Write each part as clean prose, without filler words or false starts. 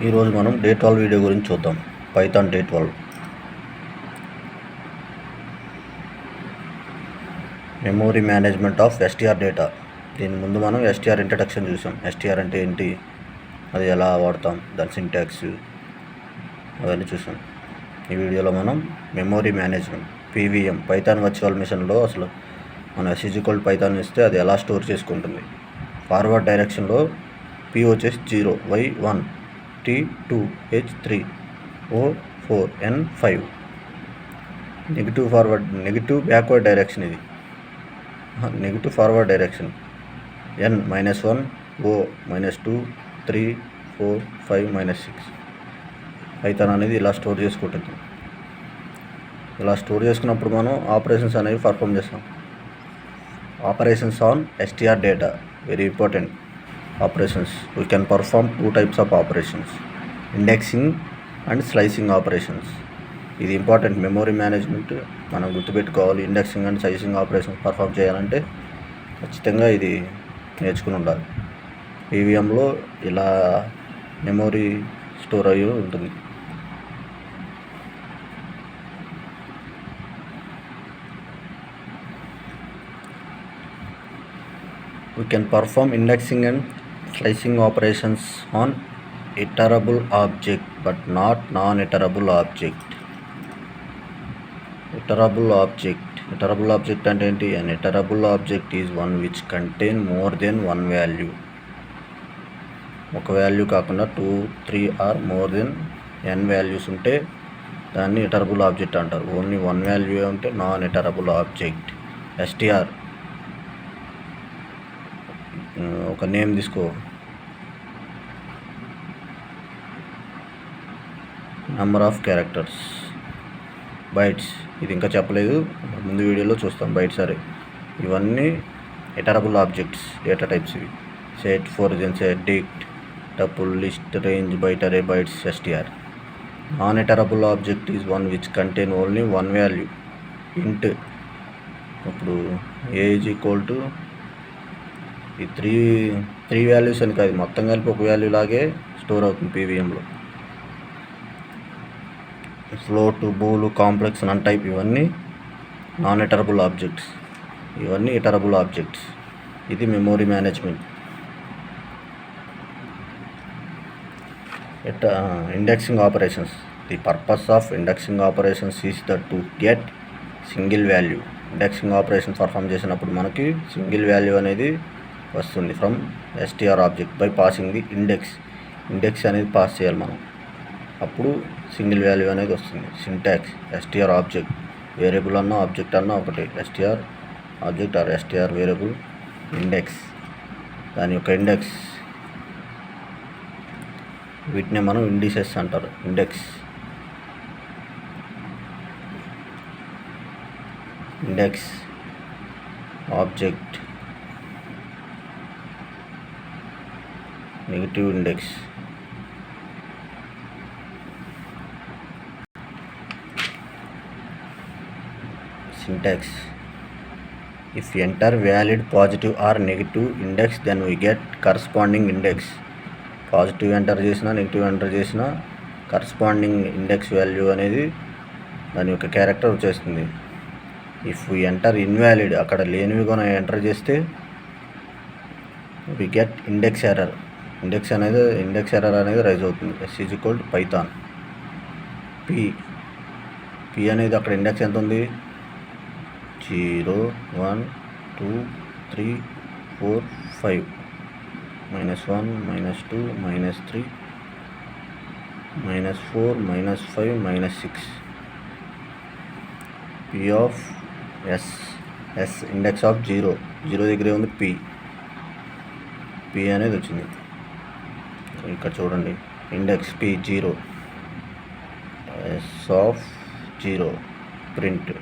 ఈరోజు మనం day 12 video గురించి చూద్దాం. Python day 12 memory management of STR data. దీని ముందు మనం ఎస్టీఆర్ ఇంట్రడక్షన్ చూసాం. ఎస్టీఆర్ అంటే ఏంటి, అది ఎలా వాడతాం, దాని సింటాక్స్ అవన్నీ చూసాం. ఈ వీడియోలో మనం memory management PVM Python virtual మిషన్లో అసలు మనం S పైథాన్ ఇస్తే అది ఎలా స్టోర్ చేసుకుంటుంది. ఫార్వర్డ్ డైరెక్షన్లో P వచ్చేసి 0, Y 1, T 2, H 3, O 4, N 5. Negative backward direction, ఇది negative forward direction. N -1, O -2, 3, 4, 5, -6. Python అనేది ఇలా స్టోర్ చేసుకుంటుంది. ఇలా స్టోర్ చేసుకున్నప్పుడు మనం ఆపరేషన్స్ అనేవి పర్ఫామ్ చేస్తాం. Operations on STR data, very important. operations, we can perform two types of operations, indexing and slicing operations. ఇది ఇంపార్టెంట్. మెమోరీ మేనేజ్మెంట్ మనం గుర్తుపెట్టుకోవాలి. Indexing and slicing operations perform చేయాలంటే ఖచ్చితంగా ఇది నేర్చుకుని ఉండాలి. పీవీఎంలో ఇలా మెమోరీ స్టోర్ అయ్యి ఉంటుంది. We can perform indexing and slicing operations on iterable object but not non-iterable object. Iterable object అంటే ఏంటి? An iterable object is one which contain more than one value. ఒక వాల్యూ కాకుండా 2, 3 or more than n values ఉంటే దాన్ని iterable object అంటారు. Only one value ఉంటే non iterable object. STR ఒక name తీసుకో, నెంబర్ ఆఫ్ క్యారెక్టర్స్, బైట్స్. ఇది ఇంకా చెప్పలేదు, ముందు వీడియోలో చూస్తాం. బైట్స్ అరే, ఇవన్నీ ఇటరబుల్ ఆబ్జెక్ట్స్, డేటా టైప్స్. ఇవి set, frozen set, dict, tuple, list, range, byte array, bytes, STR. Non iterable object is one which contain only one value. Int, ఇప్పుడు age equal to ఈ three values అని కాదు, మొత్తం కలిపి ఒక value లాగే store అవుతుంది పీవీఎంలో. ఫ్లోట్, బూలు, కాంప్లెక్స్, నన్ type ఇవన్నీ నాన్ ఇటరబుల్ ఆబ్జెక్ట్స్, ఇవన్నీ ఇటరబుల్ ఆబ్జెక్ట్స్. ఇది memory management. Indexing operations. The purpose of indexing operations is that to get single value. Indexing operation perform చేసినప్పుడు మనకి సింగిల్ వాల్యూ అనేది వస్తుంది from STR object by passing the index అనేది pass చేయాలి మనం, అప్పుడు సింగిల్ వాల్యూ అనేది వస్తుంది. సింటాక్స్, STR ఆబ్జెక్ట్, వేరియబుల్ అన్న ఆబ్జెక్ట్ అన్న ఒకటి. STR object or STR variable. Index, దాని యొక్క ఇండెక్స్, వీటిని మనం ఇండిసెస్ అంటారు. Index object, negative index. Syntax: if enter valid positive or negative index, then we get corresponding index. Positive enter చేసినా negative enter చేసినా కరస్పాండింగ్ ఇండెక్స్ వాల్యూ అనేది దాని యొక్క క్యారెక్టర్ వచ్చేస్తుంది. ఇఫ్ వి ఎంటర్ ఇన్వాలిడ్, అక్కడ లేనివి కూడా ఎంటర్ చేస్తే we get index error. Index error అనేది రైజ్ అవుతుంది. S పైథాన్ P అనేది అక్కడ ఇండెక్స్ ఎంత ఉంది? 0, 1, 2, 3, 4, 5, -1, -2, -3, -4, -5, -6. P of S index of 0 దగ్గరే ఉంది. P అనేది వచ్చింది. ఇక్కడ చూడండి, index P 0, S of 0, print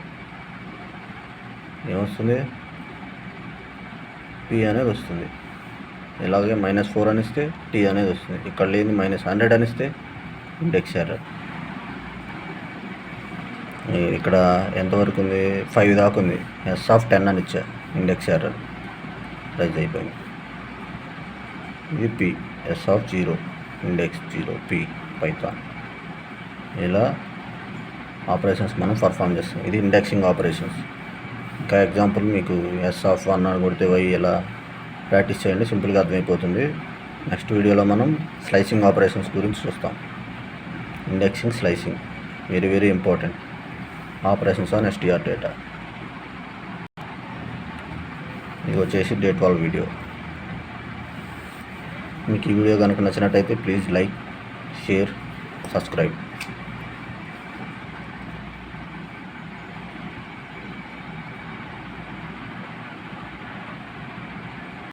ఏమొస్తుంది? P అనేది వస్తుంది. ఇలాగే -4 అనిస్తే T అనేది వస్తుంది. ఇక్కడ లేని -100 అనిస్తే ఇండెక్స్ ఎర్రర్. ఇక్కడ ఎంతవరకు ఉంది? 5 దాకా ఉంది. S ఆఫ్ 10 అని ఇచ్చా, ఇండెక్స్ ఎర్రర్ రైజ్ అయిపోయింది. ఇది P, S of 0. Index 0p Python. ఇలా ఆపరేషన్స్ మనం పర్ఫామ్ చేస్తాం. ఇది ఇండెక్సింగ్ ఆపరేషన్స్. ఇంకా ఎగ్జాంపుల్ మీకు S1 అని కొడితే y ఇలా ప్రాక్టీస్ చేయండి, సింపుల్గా అర్థమైపోతుంది. నెక్స్ట్ వీడియోలో మనం స్లైసింగ్ ఆపరేషన్స్ గురించి చూస్తాం. Indexing, slicing very very important operations on str data. ఇది వచ్చేసి డే 12 వీడియో. మీకు ఈ వీడియో కనుక నచ్చినట్టయితే ప్లీజ్ లైక్, షేర్, సబ్స్క్రైబ్.